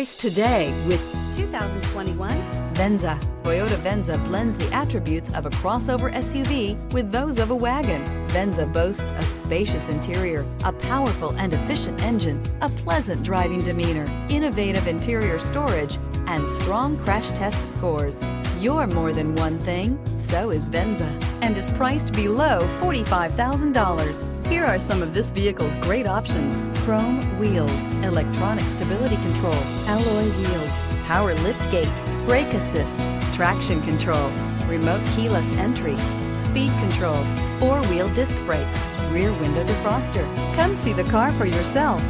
Today with 2021 Venza. Toyota Venza blends the attributes of a crossover SUV with those of a wagon. Venza boasts a spacious interior, a powerful and efficient engine, a pleasant driving demeanor, innovative interior storage, and strong crash test scores. You're more than one thing, so is Venza, and is priced below $45,000. Here are some of this vehicle's great options: chrome wheels, electronic stability control, alloy wheels, power lift gate, brake assist, traction control, remote keyless entry, speed control, four-wheel disc brakes, rear window defroster. Come see the car for yourself.